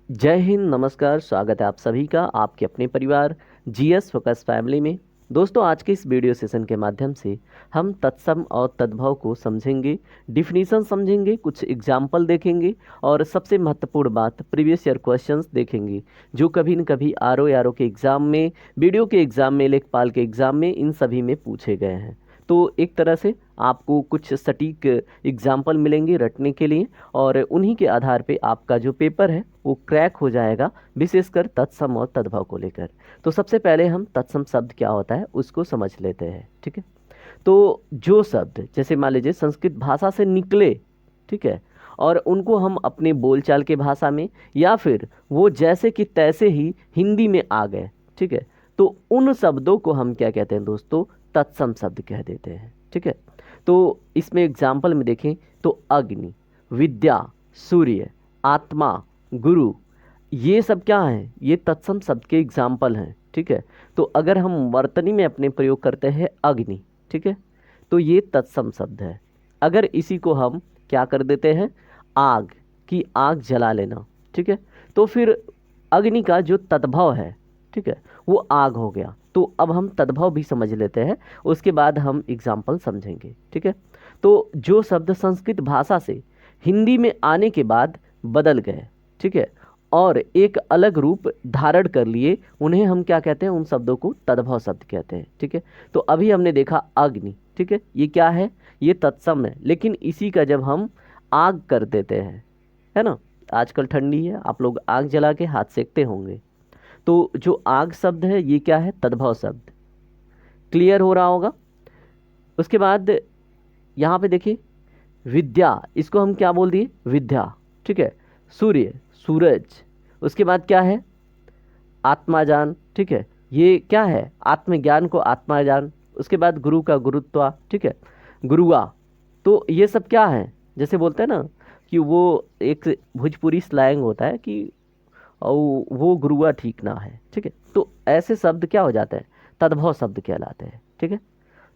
जय हिंद, नमस्कार। स्वागत है आप सभी का आपके अपने परिवार जीएस फोकस फैमिली में। दोस्तों, आज के इस वीडियो सेशन के माध्यम से हम तत्सम और तद्भव को समझेंगे, डिफिनीशन समझेंगे, कुछ एग्जाम्पल देखेंगे और सबसे महत्वपूर्ण बात प्रीवियस ईयर क्वेश्चंस देखेंगे जो कभी न कभी आर ओ के एग्ज़ाम में, वीडियो के एग्ज़ाम में, लेखपाल के एग्ज़ाम में, इन सभी में पूछे गए हैं। तो एक तरह से आपको कुछ सटीक एग्जाम्पल मिलेंगे रटने के लिए और उन्हीं के आधार पे आपका जो पेपर है वो क्रैक हो जाएगा, विशेषकर तत्सम और तद्भव को लेकर। तो सबसे पहले हम तत्सम शब्द क्या होता है उसको समझ लेते हैं। ठीक है, तो जो शब्द जैसे मान लीजिए संस्कृत भाषा से निकले, ठीक है, और उनको हम अपने बोलचाल के भाषा में या फिर वो जैसे कि तैसे ही हिंदी में आ गए, ठीक है, तो उन शब्दों को हम क्या कहते हैं दोस्तों, तत्सम शब्द कह देते हैं। ठीक है, तो इसमें एग्जाम्पल में देखें तो अग्नि, विद्या, सूर्य, आत्मा, गुरु, ये सब क्या हैं, ये तत्सम शब्द के एग्जाम्पल हैं। ठीक है, तो अगर हम वर्तनी में अपने प्रयोग करते हैं अग्नि, ठीक है, तो ये तत्सम शब्द है। अगर इसी को हम क्या कर देते हैं, आग, की आग जला लेना, ठीक है, तो फिर अग्नि का जो तद्भव है, ठीक है, वो आग हो गया। तो अब हम तद्भव भी समझ लेते हैं, उसके बाद हम एग्जाम्पल समझेंगे। ठीक है, तो जो शब्द संस्कृत भाषा से हिंदी में आने के बाद बदल गए, ठीक है, और एक अलग रूप धारण कर लिए, उन्हें हम क्या कहते हैं, उन शब्दों को तद्भव शब्द कहते हैं। ठीक है, तो अभी हमने देखा अग्नि, ठीक है, ये क्या है, ये तत्सम है, लेकिन इसी का जब हम आग कर देते हैं, है ना, आजकल ठंडी है, आप लोग आग जला के हाथ सेकते होंगे, तो जो आग शब्द है ये क्या है, तद्भव शब्द। क्लियर हो रहा होगा। उसके बाद यहाँ पे देखिए विद्या, इसको हम क्या बोल दिए, विद्या। ठीक है, सूर्य, सूरज। उसके बाद क्या है, आत्माजान। ठीक है, ये क्या है, आत्मज्ञान को आत्माजान। उसके बाद गुरु का गुरुत्वा, ठीक है, गुरुआ। तो ये सब क्या है, जैसे बोलते हैं ना कि वो एक भोजपुरी स्लैंग होता है कि और वो गुरुआ ठीक ना है। ठीक है, तो ऐसे शब्द क्या हो जाते हैं, तद्भव शब्द कहलाते हैं। ठीक है,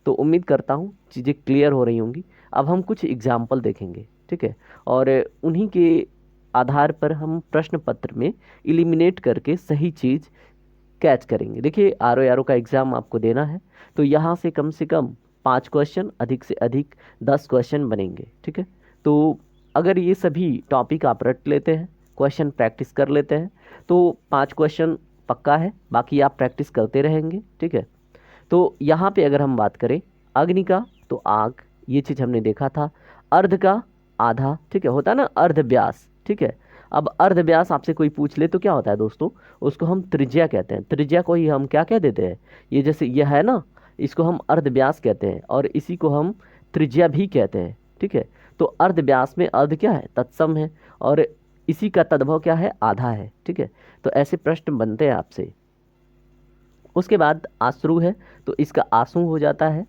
तो उम्मीद करता हूँ चीज़ें क्लियर हो रही होंगी। अब हम कुछ एग्जाम्पल देखेंगे, ठीक है, और उन्हीं के आधार पर हम प्रश्न पत्र में इलिमिनेट करके सही चीज़ कैच करेंगे। देखिए आर ओ का एग्ज़ाम आपको देना है, तो यहाँ से कम 5 क्वेश्चन, अधिक से अधिक 10 क्वेश्चन बनेंगे। ठीक है, तो अगर ये सभी टॉपिक आप रट लेते हैं, क्वेश्चन प्रैक्टिस कर लेते हैं, तो 5 क्वेश्चन पक्का है, बाकी आप प्रैक्टिस करते रहेंगे। ठीक है, तो यहाँ पे अगर हम बात करें अग्नि का, तो आग, ये चीज़ हमने देखा था। अर्ध का आधा, ठीक है, होता है ना अर्ध व्यास। ठीक है, अब अर्ध व्यास आपसे कोई पूछ ले तो क्या होता है दोस्तों, उसको हम त्रिज्या कहते हैं। त्रिज्या को ही हम क्या कह देते हैं, ये जैसे यह है ना, इसको हम अर्ध व्यास कहते हैं और इसी को हम त्रिज्या भी कहते हैं। ठीक है, तो अर्ध व्यास में अर्ध क्या है, तत्सम है, और इसी का तद्भव क्या है, आधा है। ठीक है, तो ऐसे प्रश्न बनते हैं आपसे। उसके बाद आश्रु है तो इसका आंसू हो जाता है,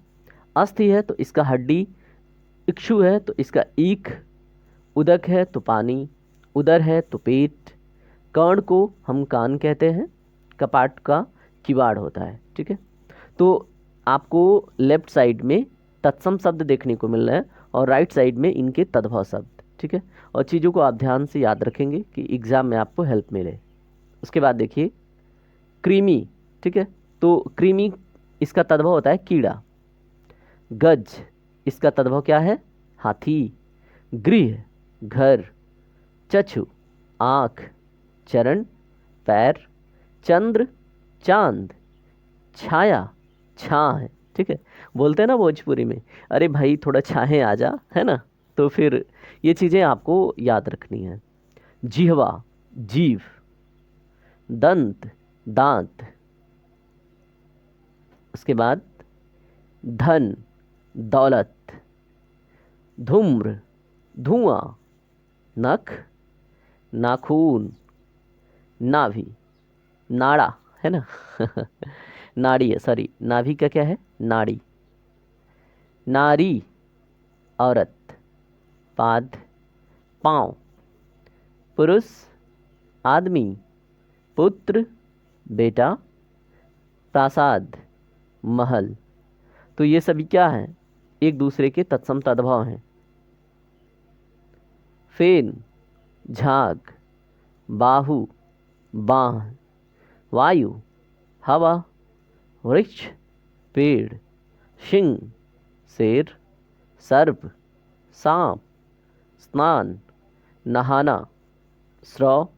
अस्थि है तो इसका हड्डी, इक्षु है तो इसका ईख, उदक है तो पानी, उदर है तो पेट, कर्ण को हम कान कहते हैं, कपाट का किवाड़ होता है। ठीक है, तो आपको लेफ्ट साइड में तत्सम शब्द देखने को मिल रहा है और राइट साइड में इनके तद्भव शब्द। ठीक है, और चीज़ों को आप ध्यान से याद रखेंगे कि एग्ज़ाम में आपको हेल्प मिले। उसके बाद देखिए कृमि, ठीक है, तो कृमि इसका तद्भव होता है कीड़ा। गज, इसका तद्भव क्या है, हाथी। गृह, घर। चक्षु, आँख। चरण, पैर। चंद्र, चांद। छाया, छाँ है। ठीक है, बोलते हैं ना भोजपुरी में, अरे भाई थोड़ा छाहे आ जा, है ना, तो फिर ये चीज़ें आपको याद रखनी है। जिह्वा, जीभ। दंत, दांत। उसके बाद धन, दौलत। धूम्र, धुआं। नख, नाखून। नाभि, नाड़ा, है ना नाड़ी है, सॉरी, नाभि का क्या है, नाड़ी। नारी, औरत। पाद, पाँव। पुरुष, आदमी। पुत्र, बेटा। प्रासाद, महल। तो ये सभी क्या हैं, एक दूसरे के तत्सम तद्भव हैं। फेन, झाग। बाहु, बाह, वायु, हवा, वृक्ष, पेड़, सिंह, शेर, सर्प, सांप, स्नान, नहाना, स्राव,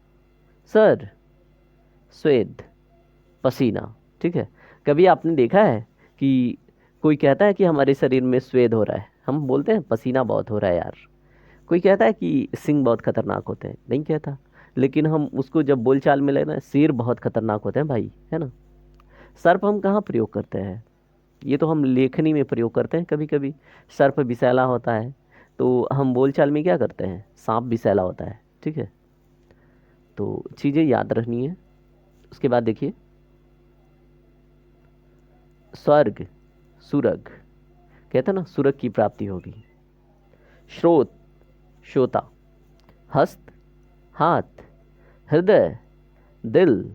सर, स्वेद, पसीना। ठीक है। कभी आपने देखा है कि कोई कहता है कि हमारे शरीर में स्वेद हो रहा है, हम बोलते हैं पसीना बहुत हो रहा है यार। कोई कहता है कि सिंह बहुत खतरनाक होते हैं, नहीं कहता। लेकिन हम उसको जब बोलचाल में लेना, शेर बहुत खतरनाक होते हैं भाई, है ना। सर्प हम कहाँ प्रयोग करते हैं? ये तो हम लेखनी में प्रयोग करते हैं कभी कभी। सर्प विषैला होता है, तो हम बोलचाल में क्या करते हैं? सांप विषैला होता है। ठीक है। तो चीज़ें याद रखनी है। उसके बाद देखिए, स्वर्ग, सुरग, कहते हैं ना सुरग की प्राप्ति होगी। श्रोत, श्रोता, हस्त, हाथ, हृदय, दिल।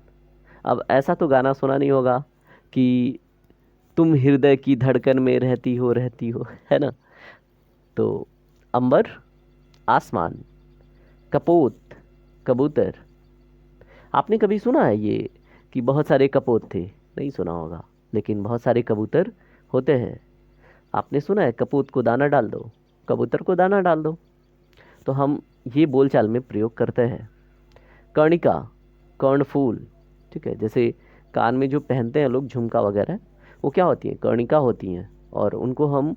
अब ऐसा तो गाना सुना नहीं होगा कि तुम हृदय की धड़कन में रहती हो, है ना। तो अंबर, आसमान, कपोत, कबूतर। आपने कभी सुना है ये कि बहुत सारे कपोत थे? नहीं सुना होगा, लेकिन बहुत सारे कबूतर होते हैं। आपने सुना है कपूत को दाना डाल दो, कबूतर को दाना डाल दो। तो हम ये बोलचाल में प्रयोग करते हैं। कर्णिका, कर्णफूल। ठीक है। जैसे कान में जो पहनते हैं लोग झुमका वगैरह, वो क्या होती हैं? कर्णिका होती हैं। और उनको हम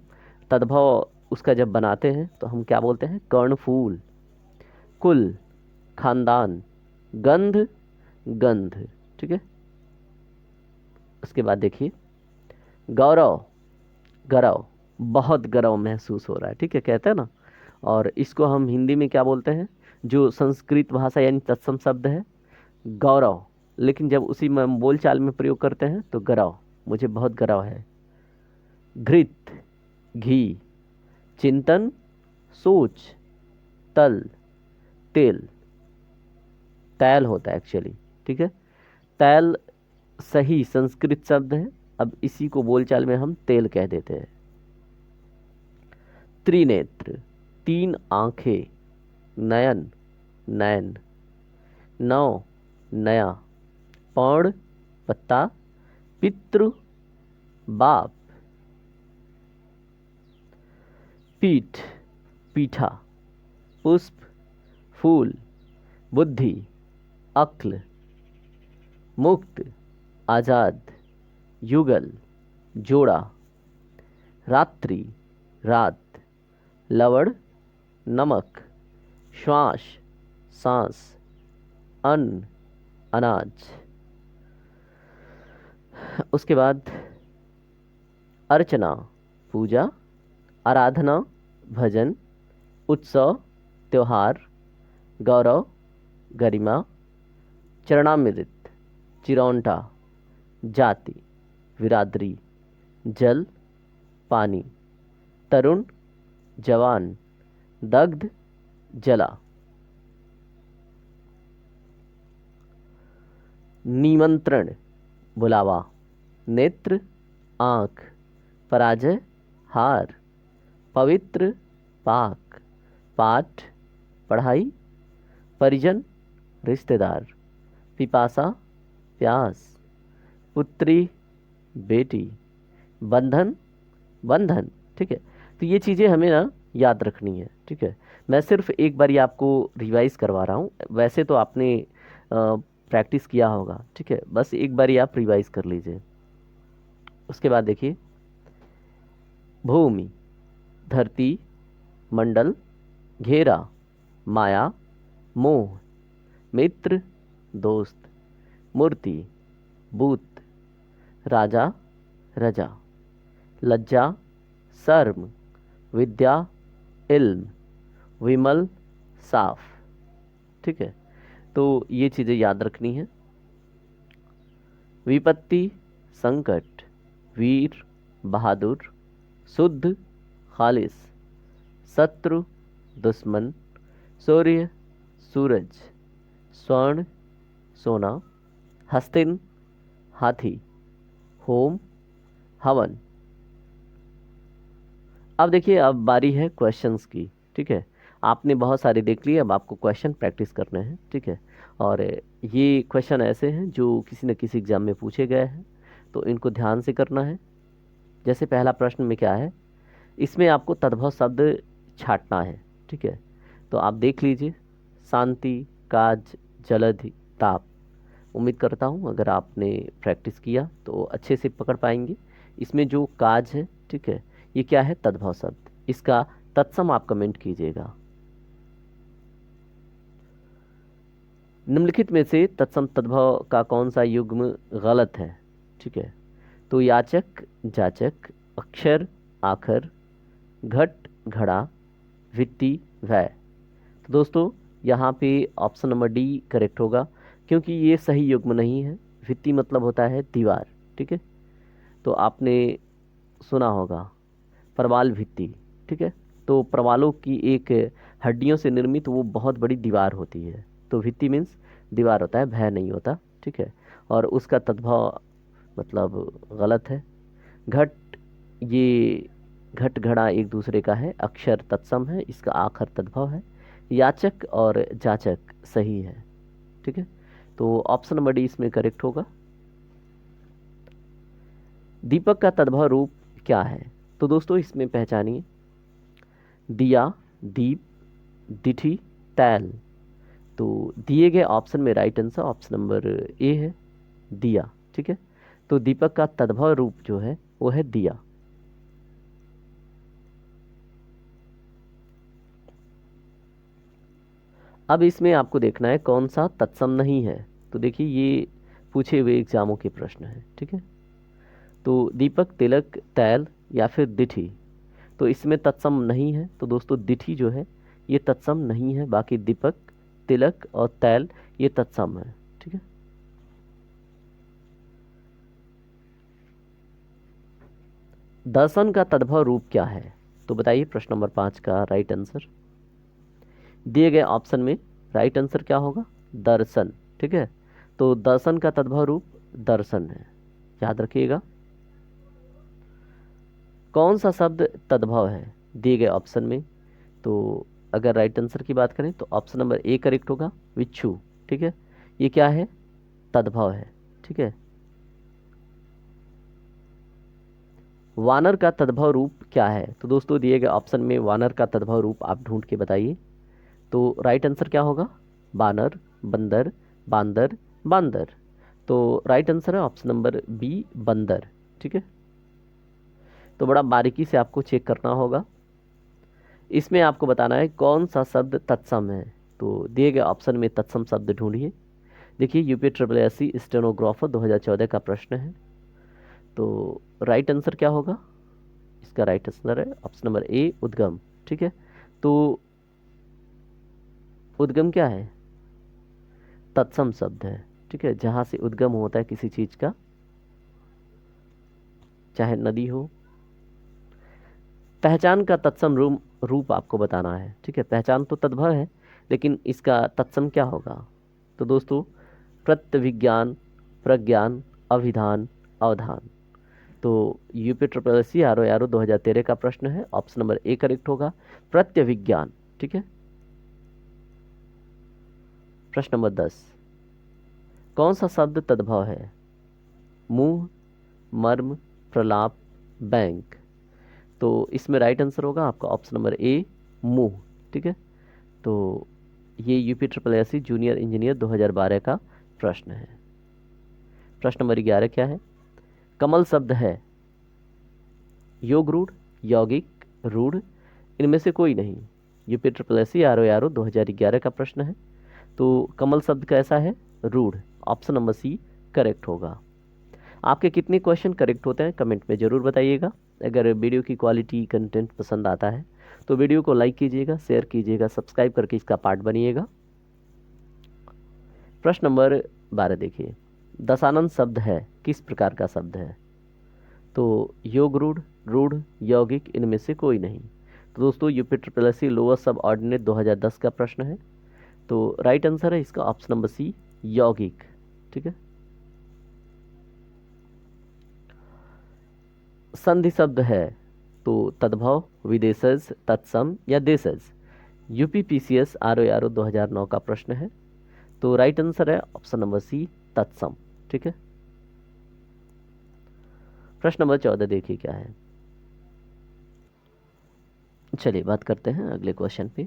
तद्भव उसका जब बनाते हैं तो हम क्या बोलते हैं? कर्णफूल। कुल, खानदान, गंध, गंध। ठीक है। उसके बाद देखिए, गौरव, गौरव, बहुत गौरव महसूस हो रहा है। ठीक है, कहते हैं ना। और इसको हम हिंदी में क्या बोलते हैं? जो संस्कृत भाषा यानी तत्सम शब्द है, गौरव। लेकिन जब उसी में हम बोल चाल में प्रयोग करते हैं तो गौरव, मुझे बहुत गौरव है। घृत, घी, चिंतन, सोच, तल, तेल। तैल होता है एक्चुअली। ठीक है। तैल सही संस्कृत शब्द है। अब इसी को बोलचाल में हम तेल कह देते हैं। त्रिनेत्र, तीन आंखें, नयन, नयन, नौ, नया, पौड़, पत्ता, पितृ, बाप, पीठ, पीठा, पुष्प, फूल, बुद्धि, अक्ल, मुक्त, आजाद, युगल, जोड़ा, रात्रि, रात, लवण, नमक, श्वास, सांस, अन्न, अनाज। उसके बाद अर्चना, पूजा, आराधना, भजन, उत्सव, त्योहार, गौरव, गरिमा, चरणामृत, चिरौंटा, जाति, विरादरी, जल, पानी, तरुण, जवान, दग्ध, जला। निमंत्रण, बुलावा, नेत्र, आँख, पराजय, हार, पवित्र, पाक, पाठ, पढ़ाई, परिजन, रिश्तेदार, पिपासा, प्यास, पुत्री, बेटी, बंधन, बंधन। ठीक है। तो ये चीज़ें हमें ना याद रखनी है। ठीक है। मैं सिर्फ एक बार ये आपको रिवाइज करवा रहा हूँ, वैसे तो आपने प्रैक्टिस किया होगा। ठीक है, बस एक बार ये आप रिवाइज कर लीजिए। उसके बाद देखिए, भूमि, धरती, मंडल, घेरा, माया, मोह, मित्र, दोस्त, मूर्ति, भूत, राजा, रजा, लज्जा, शर्म, विद्या, इल्म, विमल, साफ। ठीक है। तो ये चीज़ें याद रखनी है। विपत्ति, संकट, वीर, बहादुर, शुद्ध, खालिस, शत्रु, दुश्मन, सूर्य, सूरज, स्वर्ण, सोना, हस्तिन, हाथी, होम, हवन। अब देखिए, अब बारी है क्वेश्चंस की। ठीक है। आपने बहुत सारे देख लिए, अब आपको क्वेश्चन प्रैक्टिस करने हैं। ठीक है। और ये क्वेश्चन ऐसे हैं जो किसी न किसी एग्जाम में पूछे गए हैं, तो इनको ध्यान से करना है। जैसे पहला प्रश्न में क्या है, इसमें आपको तद्भव शब्द छांटना है, ठीक है। तो आप देख लीजिए, शांति, काज, जलधि, ताप। उम्मीद करता हूँ अगर आपने प्रैक्टिस किया तो अच्छे से पकड़ पाएंगे। इसमें जो काज है, ठीक है, ये क्या है, तद्भव शब्द। इसका तत्सम आप कमेंट कीजिएगा। निम्नलिखित में से तत्सम तद्भव का कौन सा युग्म गलत है, ठीक है। तो याचक, जाचक, अक्षर, आखर, घट, घड़ा, वित्ती, वै। तो दोस्तों यहाँ पे ऑप्शन नंबर डी करेक्ट होगा, क्योंकि ये सही युग्म नहीं है। भित्ति मतलब होता है दीवार, ठीक है। तो आपने सुना होगा प्रवाल भित्ति, ठीक है। तो प्रवालों की एक हड्डियों से निर्मित वो बहुत बड़ी दीवार होती है। तो भित्ति मीन्स दीवार होता है, भय नहीं होता, ठीक है। और उसका तद्भव मतलब गलत है। घट, ये घट घड़ा एक दूसरे का है, अक्षर तत्सम है, इसका आखर तद्भव है। याचक और जाचक सही है, ठीक है। तो ऑप्शन नंबर डी इसमें करेक्ट होगा। दीपक का तद्भव रूप क्या है, तो दोस्तों इसमें पहचानिए, दिया, दीप, दिठी, तैल। तो दिए गए ऑप्शन में right answer option number A है, दिया, ठीक है। तो दीपक का तद्भव रूप जो है वो है दिया। अब इसमें आपको देखना है कौन सा तत्सम नहीं है। तो देखिए ये पूछे हुए एग्जामों के प्रश्न हैं, ठीक है। तो दीपक, तिलक, तैल या फिर दिठी। तो इसमें तत्सम नहीं है, तो दोस्तों दिठी जो है ये तत्सम नहीं है। बाकी दीपक, तिलक और तैल ये तत्सम है, ठीक है। दर्शन का तद्भव रूप क्या है, तो बताइए प्रश्न नंबर 5 का राइट आंसर। दिए गए ऑप्शन में राइट आंसर क्या होगा, दर्शन, ठीक है। तो दर्शन का तद्भव रूप दर्शन है, याद रखिएगा। कौन सा शब्द तद्भव है दिए गए ऑप्शन में, तो अगर राइट आंसर की बात करें तो ऑप्शन नंबर ए करेक्ट होगा, विच्छू, ठीक है। ये क्या है, तद्भव है, ठीक है। वानर का तद्भव रूप क्या है, तो दोस्तों दिए गए ऑप्शन में वानर का तद्भव रूप आप ढूंढ के बताइए। तो राइट आंसर क्या होगा, बानर, बंदर, बांदर, बांदर। तो राइट आंसर है ऑप्शन नंबर बी, बंदर, ठीक है। तो बड़ा बारीकी से आपको चेक करना होगा। इसमें आपको बताना है कौन सा शब्द तत्सम है। तो दिए गए ऑप्शन में तत्सम शब्द ढूंढिए। देखिए UP triple S C stenographer 2014 का प्रश्न है। तो राइट आंसर क्या होगा, इसका राइट आंसर है ऑप्शन नंबर ए, उद्गम, ठीक है। तो उद्गम क्या है, तत्सम शब्द है, ठीक है। जहाँ से उद्गम होता है किसी चीज का, चाहे नदी हो। पहचान का तत्सम रूप आपको बताना है, ठीक है। पहचान तो तद्भव है, लेकिन इसका तत्सम क्या होगा। तो दोस्तों प्रत्यभिज्ञान, प्रज्ञान, अभिधान, अवधान। तो UP triple S C R O 2013 का प्रश्न है, ऑप्शन नंबर ए करेक्ट होगा, प्रत्यभिज्ञान, ठीक है। प्रश्न नंबर 10, कौन सा शब्द तद्भव है, मुंह, मर्म, प्रलाप, बैंक। तो इसमें राइट आंसर होगा आपका ऑप्शन नंबर ए, मुंह, ठीक है। तो ये UP triple S C junior engineer 2012 का प्रश्न है। प्रश्न नंबर 11 क्या है, कमल शब्द है योग रूढ़, यौगिक, रूढ़, इनमें से कोई नहीं। UP triple S C R O 2011 का प्रश्न है। तो कमल शब्द कैसा है, रूढ़, ऑप्शन नंबर सी करेक्ट होगा। आपके कितने क्वेश्चन करेक्ट होते हैं कमेंट में ज़रूर बताइएगा। अगर वीडियो की क्वालिटी कंटेंट पसंद आता है तो वीडियो को लाइक कीजिएगा, शेयर कीजिएगा, सब्सक्राइब करके इसका पार्ट बनिएगा। प्रश्न नंबर 12 देखिए, दशानन शब्द है किस प्रकार का शब्द है। तो योग रूढ़, रूढ़, यौगिक, इनमें से कोई नहीं। तो दोस्तों UP triple S C lower subordinate 2010 का प्रश्न है। तो राइट आंसर है इसका ऑप्शन नंबर सी, यौगिक, ठीक है। संधि शब्द है तो तद्भव, विदेशज, तत्सम या देशज। यूपी पीसीएस आर ओ 2009 का प्रश्न है। तो राइट आंसर है ऑप्शन नंबर सी, तत्सम। ठीक है, प्रश्न नंबर 14 देखिए क्या है। चलिए बात करते हैं अगले क्वेश्चन पे।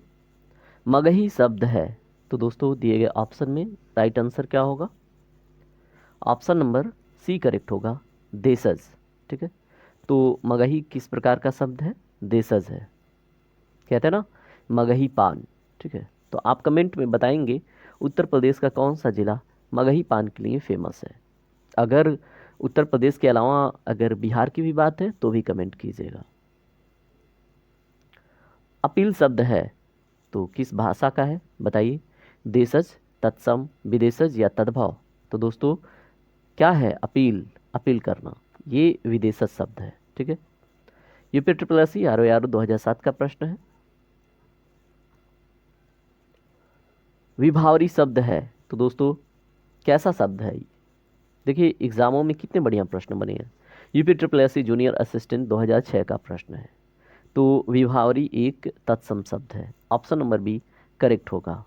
मगही शब्द है, तो दोस्तों दिए गए ऑप्शन में राइट आंसर क्या होगा? ऑप्शन नंबर सी करेक्ट होगा, देशज। ठीक है, तो मगही किस प्रकार का शब्द है? देशज है। कहते हैं ना मगही पान। ठीक है, तो आप कमेंट में बताएंगे उत्तर प्रदेश का कौन सा जिला मगही पान के लिए फेमस है। अगर उत्तर प्रदेश के अलावा अगर बिहार की भी बात है तो भी कमेंट कीजिएगा। अपील शब्द है तो किस भाषा का है बताइए? देशज, तत्सम, विदेशज या तद्भव? तो दोस्तों क्या है अपील? अपील करना, ये विदेशज शब्द है। ठीक है, UP triple S R O 2007 का प्रश्न है। विभावरी शब्द है, तो दोस्तों कैसा शब्द है? देखिए एग्जामों में कितने बढ़िया प्रश्न बने हैं। UP triple S junior assistant 2006 का प्रश्न है। तो विभावरी एक तत्सम शब्द है, ऑप्शन नंबर बी करेक्ट होगा।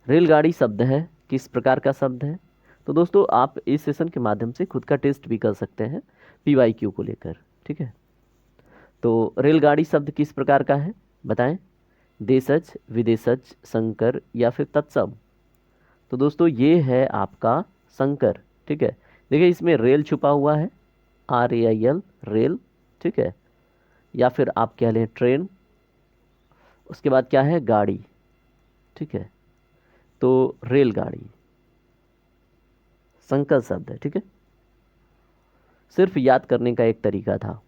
रेलगाड़ी शब्द है, किस प्रकार का शब्द है? तो दोस्तों आप इस सेशन के माध्यम से खुद का टेस्ट भी कर सकते हैं पीवाईक्यू को लेकर। ठीक है, तो रेलगाड़ी शब्द किस प्रकार का है बताएं? देशज, विदेशज, संकर या फिर तत्सम? तो दोस्तों ये है आपका संकर। ठीक है, देखिए इसमें रेल छुपा हुआ है, RAIL, रेल। ठीक है, या फिर आप कह लें ट्रेन। उसके बाद क्या है? गाड़ी। ठीक है, तो रेलगाड़ी संकर शब्द है। ठीक है, सिर्फ याद करने का एक तरीका था।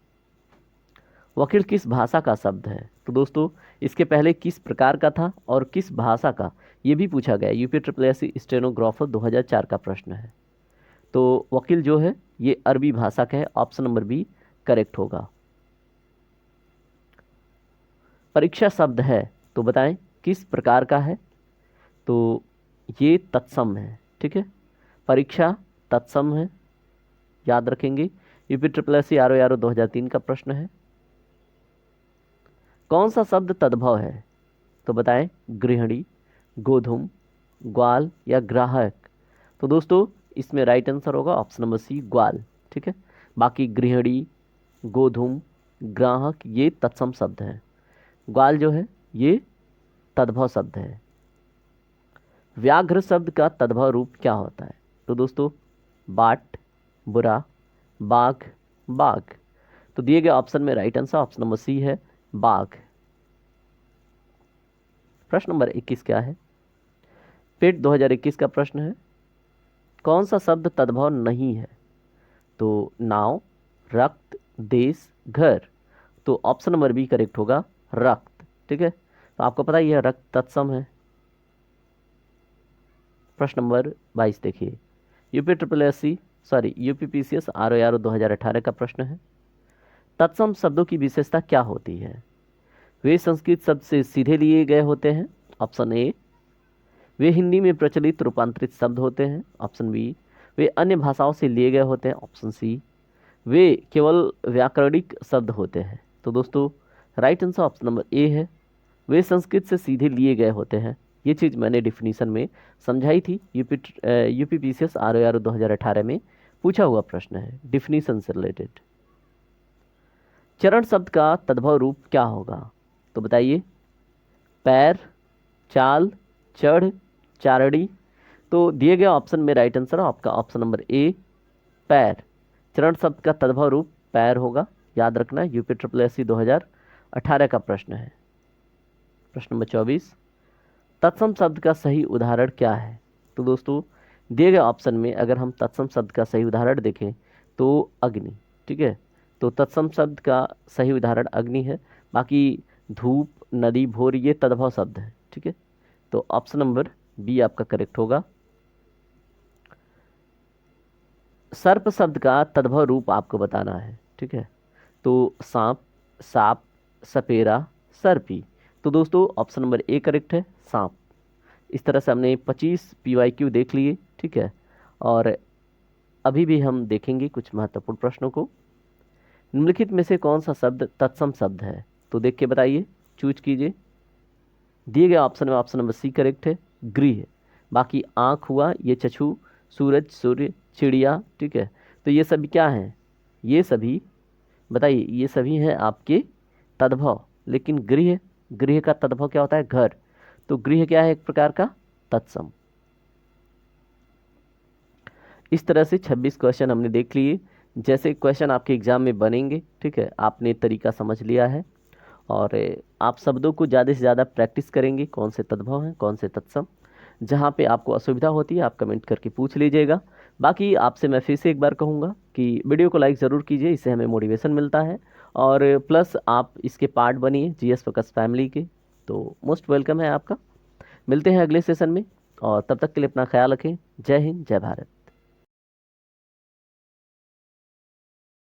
वकील किस भाषा का शब्द है? तो दोस्तों इसके पहले किस प्रकार का था और किस भाषा का, ये भी पूछा गया। यूपी ट्रिपल एस स्टेनोग्राफर 2004 का प्रश्न है। तो वकील जो है ये अरबी भाषा का है, ऑप्शन नंबर बी करेक्ट होगा। परीक्षा शब्द है, तो बताएं किस प्रकार का है? तो ये तत्सम है। ठीक है, परीक्षा तत्सम है, याद रखेंगे। UP triple S R O 2003 का प्रश्न है। कौन सा शब्द तद्भव है? तो बताएं गृहिणी, गोधूम, ग्वाल या ग्राहक? तो दोस्तों इसमें राइट आंसर होगा ऑप्शन नंबर सी, ग्वाल। ठीक है, बाकी गृहिणी, गोधूम, ग्राहक ये तत्सम शब्द हैं। ग्वाल जो है ये तद्भव शब्द है। व्याघ्र शब्द का तद्भव रूप क्या होता है? तो दोस्तों बाट, बुरा, बाघ, बाघ। तो दिए गए ऑप्शन में right answer option number C है, बाघ। प्रश्न नंबर 21 क्या है? पेट 2021 का प्रश्न है। कौन सा शब्द तद्भव नहीं है? तो नाव, रक्त, देश, घर। तो ऑप्शन नंबर बी करेक्ट होगा, रक्त। ठीक है, तो आपको पता ही है रक्त तत्सम है। प्रश्न नंबर 22 देखिए। UP triple S C sorry UP PCS RO 2018 का प्रश्न है। तत्सम शब्दों की विशेषता क्या होती है? वे संस्कृत शब्द से सीधे लिए गए होते हैं, ऑप्शन ए। वे हिंदी में प्रचलित रूपांतरित शब्द होते हैं, ऑप्शन बी। वे अन्य भाषाओं से लिए गए होते हैं, ऑप्शन सी। वे केवल व्याकरणिक शब्द होते हैं। तो दोस्तों right answer option number A है, वे संस्कृत से सीधे लिए गए होते हैं। ये चीज़ मैंने डिफिनीशन में समझाई थी। यूपी PCS RO 2018 में पूछा हुआ प्रश्न है डिफिनीशन से रिलेटेड। चरण शब्द का तद्भव रूप क्या होगा? तो बताइए पैर, चाल, चढ़, चारणी। तो दिए गए ऑप्शन में राइट आंसर आपका ऑप्शन नंबर ए, पैर। चरण शब्द का तद्भव रूप पैर होगा, याद रखना। यूपी ट्रिपल एस 2018 का प्रश्न है। प्रश्न नंबर 24, तत्सम शब्द का सही उदाहरण क्या है? तो दोस्तों दिए गए ऑप्शन में अगर हम तत्सम शब्द का सही उदाहरण देखें तो अग्नि। ठीक है, तो तत्सम शब्द का सही उदाहरण अग्नि है। बाकी धूप, नदी, भोर ये तद्भव शब्द है। ठीक है, तो ऑप्शन नंबर बी आपका करेक्ट होगा। सर्प शब्द का तद्भव रूप आपको बताना है। ठीक है, तो सांप, साप, सपेरा, सर्पी। तो दोस्तों ऑप्शन नंबर ए करेक्ट है, सांप। इस तरह से हमने 25 PYQ देख लिए। ठीक है, और अभी भी हम देखेंगे कुछ महत्वपूर्ण प्रश्नों को। निम्नलिखित में से कौन सा शब्द तत्सम शब्द है? तो देख के बताइए, चूज कीजिए। दिए गए ऑप्शन में ऑप्शन नंबर सी करेक्ट है, गृह। बाकी आँख हुआ, ये चक्षु, सूरज, सूर्य, चिड़िया, ठीक है। तो ये सभी क्या हैं, ये सभी बताइए, ये सभी हैं आपके तद्भव। लेकिन गृह, गृह का तद्भव क्या होता है, घर। तो गृह क्या है, एक प्रकार का तत्सम। इस तरह से 26 क्वेश्चन हमने देख लिए। जैसे क्वेश्चन आपके एग्जाम में बनेंगे, ठीक है, आपने तरीका समझ लिया है। और आप शब्दों को ज़्यादा से ज़्यादा प्रैक्टिस करेंगे, कौन से तद्भव हैं, कौन से तत्सम। जहाँ पे आपको असुविधा होती है आप कमेंट करके पूछ लीजिएगा। बाकी आपसे मैं फिर से एक बार कहूँगा कि वीडियो को लाइक ज़रूर कीजिए, इससे हमें मोटिवेशन मिलता है। और प्लस आप इसके पार्ट बनिए जीएस फोकस फैमिली के, तो मोस्ट वेलकम है आपका। मिलते हैं अगले सेशन में, और तब तक के लिए अपना ख्याल रखें। जय हिंद, जय भारत।